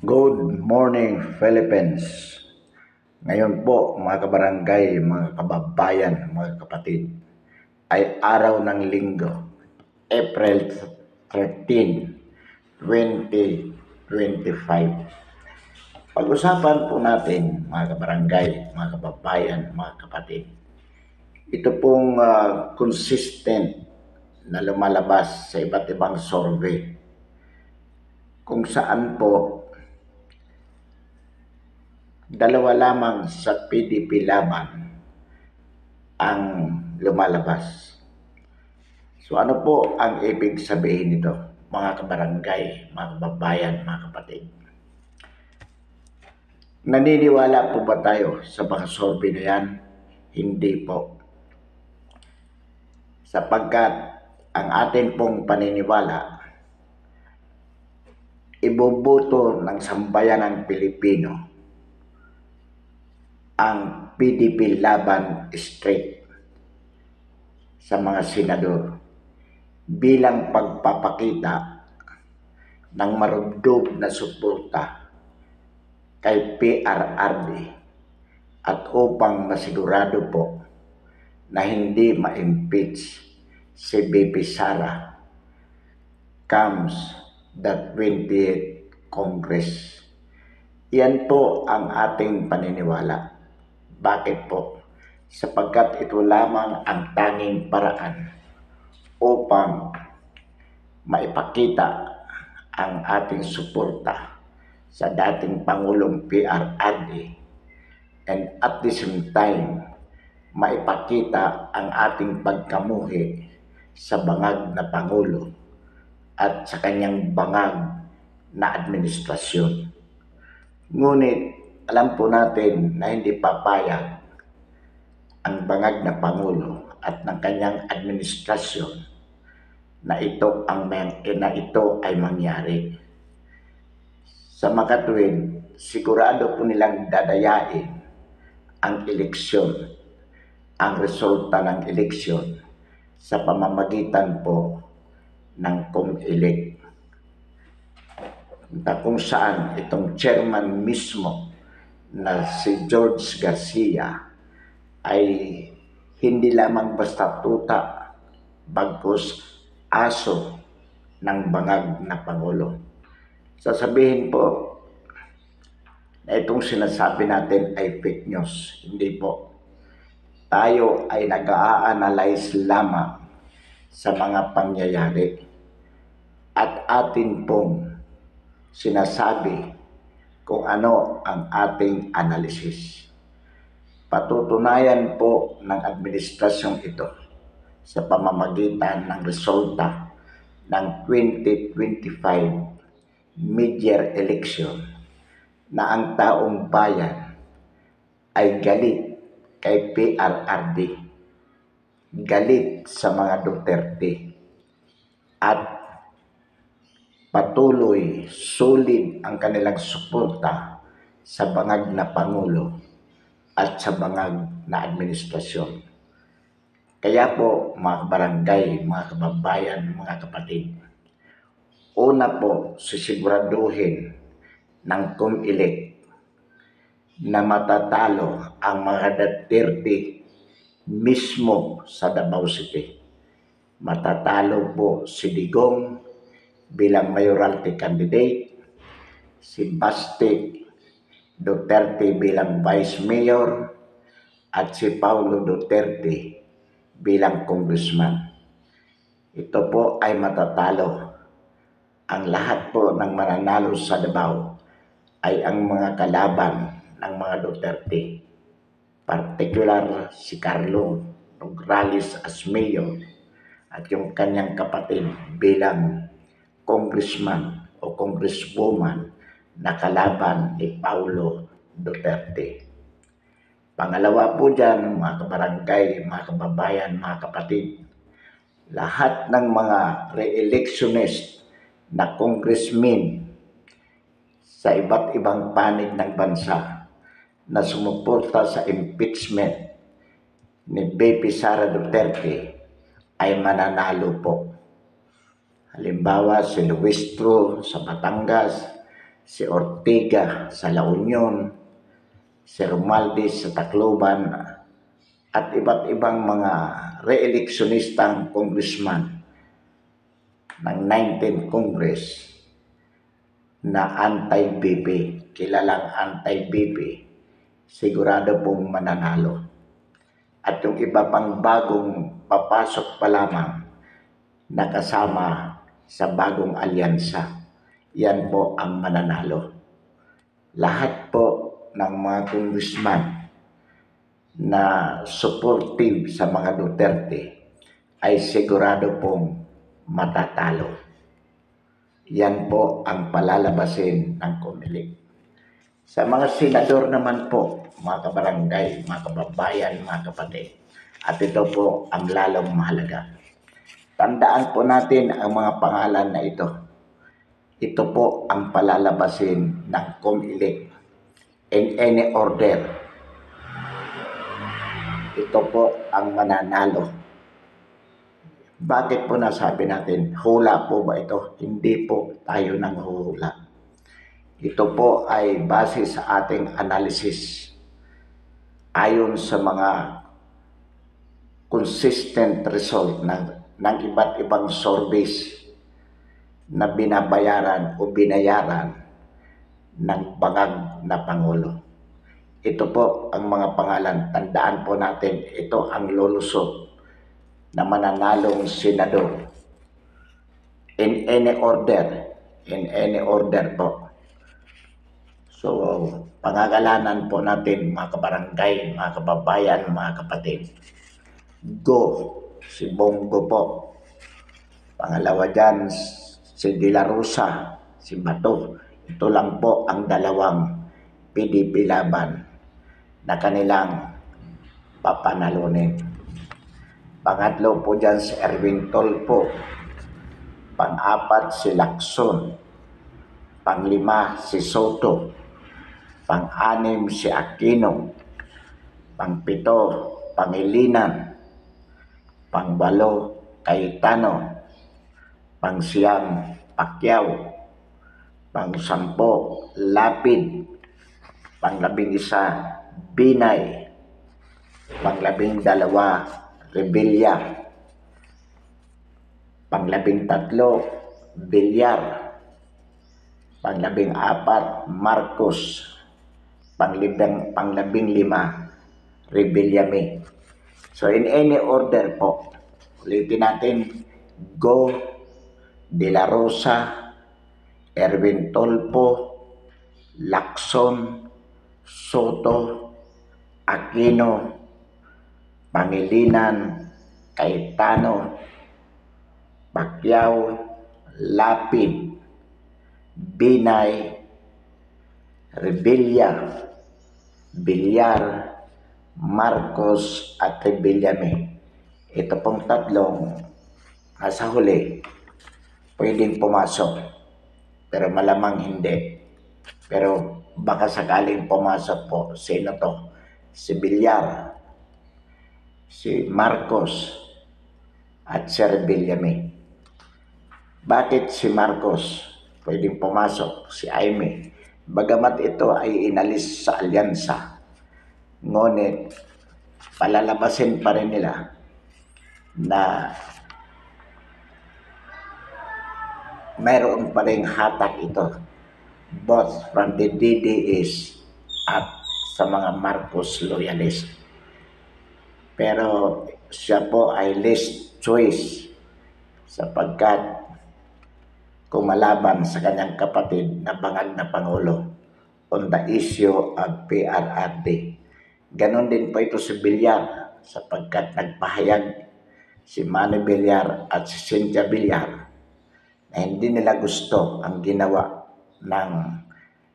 Good morning, Philippines. Ngayon po, mga kabarangay, mga kababayan, mga kapatid, ay araw ng linggo, April 13, 2025. Pag-usapan po natin, mga kabarangay, mga kababayan, mga kapatid, ito pong consistent na lumalabas sa iba't ibang survey kung saan po dalawa lamang sa PDP laban ang lumalabas. So ano po ang ibig sabihin nito, mga kabarangay, mga kababayan, mga kapatid? Naniniwala po ba tayo sa mga survey na yan? Hindi po. Sapagkat ang atin pong paniniwala, iboboto ng sambayanang Pilipino ang PDP laban straight sa mga senador bilang pagpapakita ng marubdob na suporta kay PRRD at upang masigurado po na hindi ma-impeach si BP Sara comes the 20th Congress. Yan po ang ating paniniwala. Bakit po? Sapagkat ito lamang ang tanging paraan upang maipakita ang ating suporta sa dating Pangulong PRRD and at the same time maipakita ang ating pagkamuhi sa bangag na Pangulo at sa kanyang bangag na administrasyon. Ngunit alam po natin na hindi papayag ang bangag na Pangulo at ng kanyang administrasyon na ito ay mangyari. Sa makatuwid, sigurado po nilang dadayain ang eleksyon, ang resulta ng eleksyon sa pamamagitan po ng COMELEC, na kung saan itong chairman mismo na si George Garcia ay hindi lamang basta tuta, bagkus aso ng bangag na Pangulo. Sasabihin po na itong sinasabi natin ay fake news. Hindi po. Tayo ay nag-a-analyze lamang sa mga pangyayari at atin pong sinasabi kung ano ang ating analysis. Patutunayan po ng administrasyong ito sa pamamagitan ng resulta ng 2025 mid-year election na ang taong bayan ay galit kay PRRD, galit sa mga Duterte at patuloy, solid ang kanilang suporta sa bangag na Pangulo at sa bangag na administrasyon. Kaya po mga barangay, mga kababayan, mga kapatid, una po sisiguraduhin ng COMELEC na matatalo ang mga Duterte mismo sa Davao City. Matatalo po si Digong bilang mayoralty candidate, si Basti Duterte bilang vice mayor, at si Paulo Duterte bilang congressman. Ito po ay matatalo. Ang lahat po ng mananalo sa Davao ay ang mga kalaban ng mga Duterte. Particular si Carlo Nograles as mayor at yung kanyang kapatid bilang congressman o congresswoman na kalaban ni Paulo Duterte. Pangalawa po dyan, mga kabarangay, mga kababayan, mga kapatid, lahat ng mga re-electionist na congressmen sa iba't ibang panig ng bansa na sumuporta sa impeachment ni BP Sara Duterte ay mananalo po. Halimbawa si Luis Tru sa Batangas, si Ortega sa La Union, si Romualdez sa Tacloban, at iba't ibang mga re-electionistang congressman ng 19th Congress na anti-BP, kilalang anti-BP, sigurado pong mananalo. At yung iba pang bagong papasok pa lamang na kasama sa bagong alyansa, yan po ang mananalo. Lahat po ng mga congressman na supportive sa mga Duterte ay sigurado pong matatalo. Yan po ang palalabasin ng COMELEC. Sa mga senador naman po, mga kabarangay, mga kababayan, mga kapatid, at ito po ang lalong mahalaga. Tandaan po natin ang mga pangalan na ito. Ito po ang palalabasin ng COMELEC in any order. Ito po ang mananalo. Bakit po nasabi natin, hula po ba ito? Hindi po tayo nanghuhula. Ito po ay base sa ating analysis. Ayon sa mga consistent result ng iba't ibang surveys na binabayaran o binayaran ng bangag na Pangulo. Ito po ang mga pangalan. Tandaan po natin, ito ang lulusot na mananalong senador in any order po. So, pangangalanan po natin mga kabarangay, mga kababayan, mga kapatid. Go, si Bongo po. Pangalawa dyan, si De La Rosa, si Bato. Ito lang po ang dalawang PDP laban na kanilang papanalunin. Pangatlo po dyan si Erwin Tulfo. Pang-apat si Lacson. Pang-lima si Soto. Pang-anim si Aquino. Pang-pito, Pangilinan. Pang-walo, Cayetano. Pang-siyam, Pacquiao. Pang-sampo, Lapid. Pang-labing-isa, Binay. Pang-labing-dalawa, Rebilla. Pang-labing-tatlo, Villar. Pang-labing-apat, Marcos. Pang-labing-lima, Rebillame. So in any order po, ulitin natin, Go, De La Rosa, Erwin Tulfo, Lacson, Soto, Aquino, Pangilinan, Cayetano, Pacquiao, Lapid, Binay, Rebilla, Villar, Marcos at Rebillame. Ito pong tatlong nasa huli, pwedeng pumasok, pero malamang hindi. Pero baka sakaling pumasok po, sino to? Si Villar, si Marcos, at si Rebillame. Bakit si Marcos pwedeng pumasok? Si Aimee. Bagamat ito ay inalis sa alyansa, ngunit palalabasin pa rin nila na mayroon pa rin hatak ito, both from the DDS at sa mga Marcos loyalist. Pero siya po ay least choice sapagkat kumalaban sa kanyang kapatid na bangag na Pangulo on the issue of PRRD. Ganon din po ito si Villar sapagkat nagpahayag si Manny Villar at si Cynthia Villar na hindi nila gusto ang ginawa ng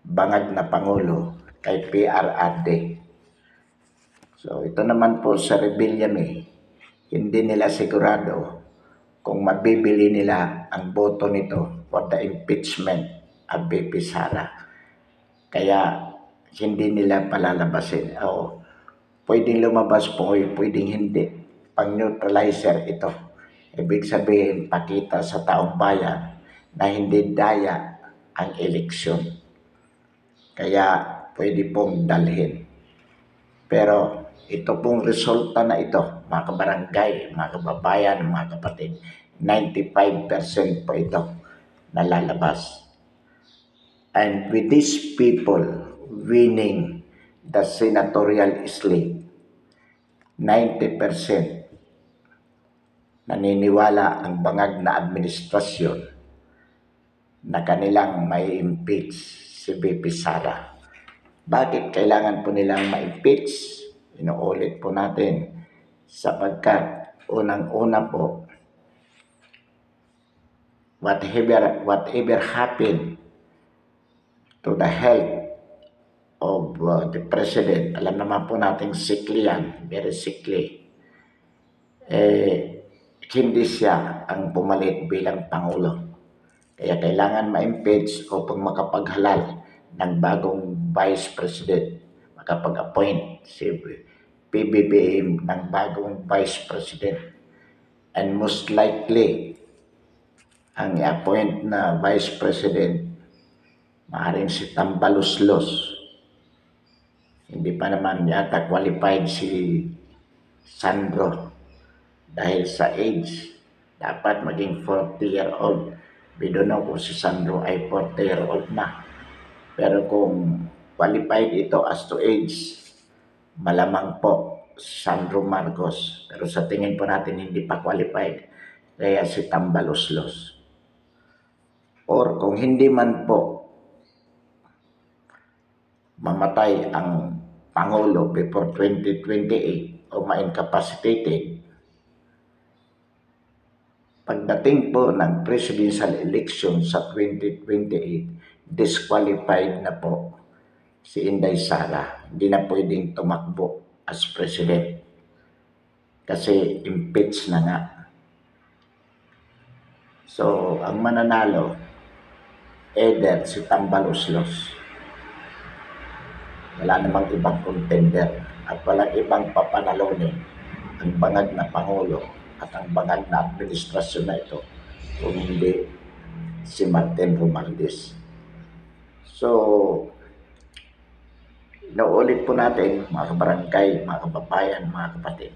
bangag na Pangulo kay PRRD. So ito naman po sa Rebillame, hindi nila sigurado kung mabibili nila ang boto nito for the impeachment of VP Sara. Kaya hindi nila palalabasin. O pwedeng lumabas po, pwedeng hindi. Pang-neutralizer ito. Ibig sabihin, pakita sa taong bayan na hindi daya ang eleksyon. Kaya pwede pong dalhin. Pero ito pong resulta na ito, mga kabarangay, mga kababayan, mga kapatid, 95% po ito na lalabas. And with these people winning the senatorial slate, 90% naniniwala ang bangag na administrasyon na kanilang may impeach si VP Sara. Bakit kailangan po nilang ma-impeach? Inuulit po natin sapagkat unang-una po, whatever happened to the health of the president, alam naman po natin sickly yan, very sickly. Hindi siya ang pumalit bilang Pangulo. Kaya kailangan ma-impeach upang makapaghalal ng bagong Vice President, makapag-appoint si PBBM ng bagong Vice President. And most likely, ang i-appoint na Vice President, maaaring si Tambaluslos. Hindi pa naman yata qualified si Sandro dahil sa age. Dapat maging 40-year-old. We don't know kung si Sandro ay 40-year-old na. Pero kung qualified ito as to age, malamang po Sandro Marcos. Pero sa tingin po natin hindi pa qualified. Kaya si Tambaluslos. Or kung hindi man po mamatay ang Pangulo before 2028 o ma-incapacitated, pagdating po ng presidential election sa 2028, disqualified na po si Inday Sara. Hindi na pwedeng tumakbo as president kasi impeach na nga. So, ang mananalo, either si Tambaluslos, wala namang ibang contender at walang ibang papanalunin ang bangag na Pangulo at ang bangag na administrasyon na ito kung hindi si Martin Romualdez. So, inuulit po natin mga kabarangay, mga kababayan, mga kapatid,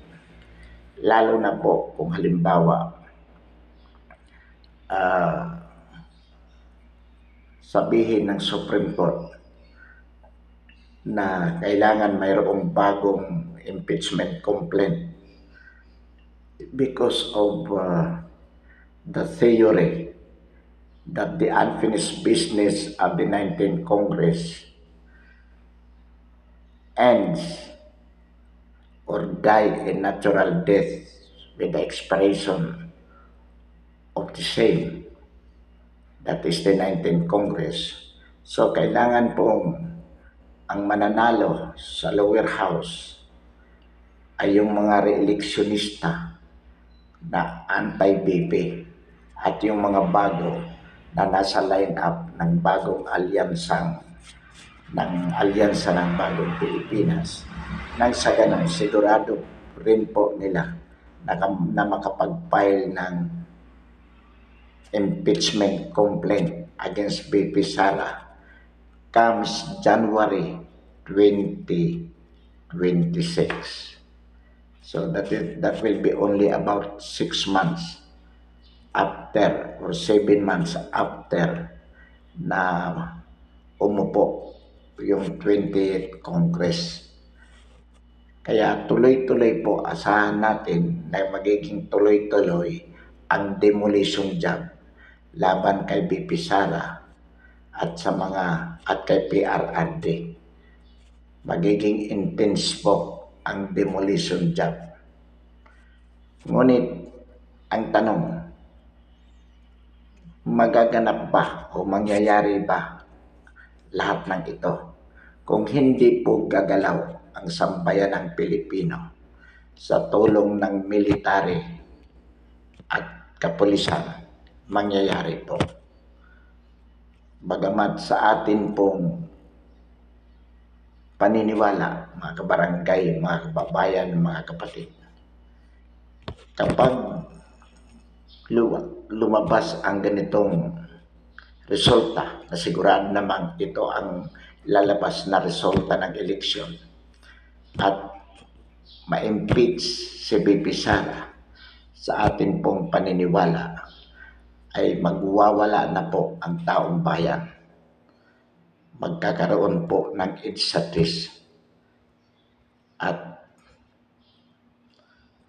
lalo na po kung halimbawa sabihin ng Supreme Court na kailangan mayroong bagong impeachment complaint because of the theory that the unfinished business of the 19th Congress ends or die a natural death with the expiration of the same, that is the 19th Congress. So kailangan pong ang mananalo sa lower house ay yung mga re-electionista na anti-BP at yung mga bago na nasa line-up ng bagong alyansa ng bagong Pilipinas. Nang sa ganun, sigurado rin po nila na makapag-file ng impeachment complaint against VP Sara comes January 2026. So that will be only about 6 months after or 7 months after na umupo yung 20th Congress. Kaya tuloy-tuloy po, asahan natin na magiging tuloy-tuloy ang demolition job laban kay VP Sara at kay PRRD. Magiging intense po ang demolition job. Ngunit ang tanong, magaganap ba o mangyayari ba lahat ng ito kung hindi po gagalaw ang sambayanang Pilipino sa tulong ng military at kapulisan? Mangyayari po. Bagamat sa atin pong paniniwala, mga kabarangay, mga kababayan, mga kapatid, kapag lumabas ang ganitong resulta na sigurado namang ito ang lalabas na resulta ng eleksyon at ma-impeach si VP Sara, sa atin pong paniniwala ay magwawala na po ang taong bayan. Magkakaroon po ng EDSA at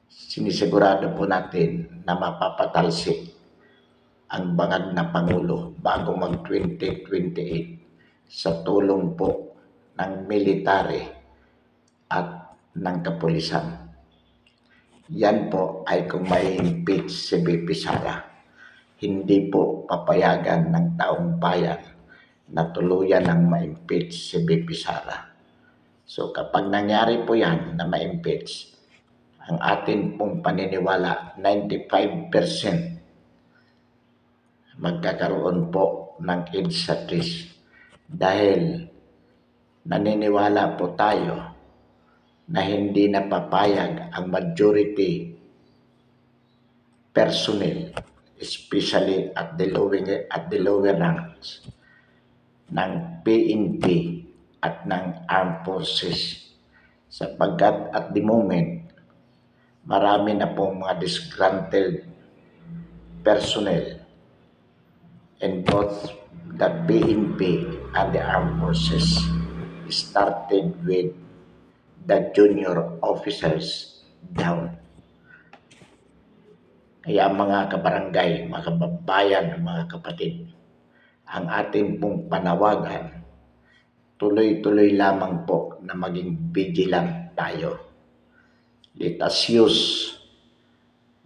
sinisigurado po natin na mapapatalsik ang bangag na Pangulo bago mag 2028 sa tulong po ng military at ng kapulisan. Yan po ay kung may impeach si VP Sara. Hindi po papayagan ng taong bayan na tuluyan ng ma-impeach si VP Sara. So kapag nangyari po yan na ma-impeach, ang atin pong paniniwala, 95% magkakaroon po ng EDSA dahil naniniwala po tayo na hindi napapayag ang majority personnel, especially at the lower ranks ng PNP at ng Armed Forces, sapagkat at the moment marami na pong mga disgruntled personnel in both the PNP and the Armed Forces, started with the junior officers down. Kaya mga kabarangay, mga kababayan, mga kapatid, ang ating pong panawagan, tuloy-tuloy lamang po na maging vigilant tayo. Let us use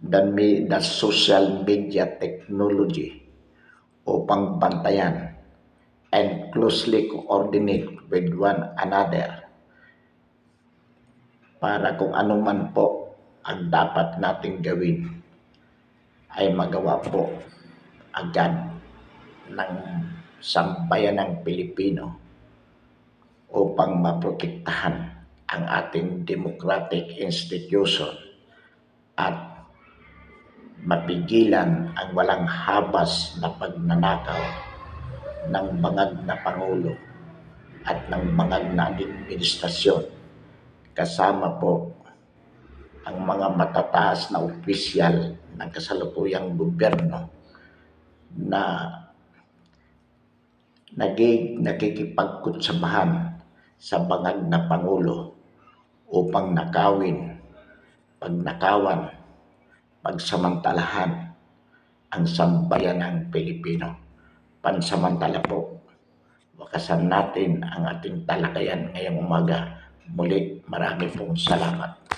the social media technology upang bantayan and closely coordinate with one another para kung ano man po ang dapat nating gawin ay magawa po agad ng sambayan ng Pilipino upang maprotektahan ang ating democratic institution at mapigilan ang walang habas na pagnanakaw ng bangag na Pangulo at ng bangag na administrasyon, kasama po ang mga matataas na opisyal ng kasalukuyang gobyerno na nakikipagkutsabahan sa bangag na Pangulo upang pagnakawan, pagsamantalahan ang sambayan ng Pilipino. Pansamantala po, wakasan natin ang ating talakayan ngayong umaga. Muli, marami pong salamat.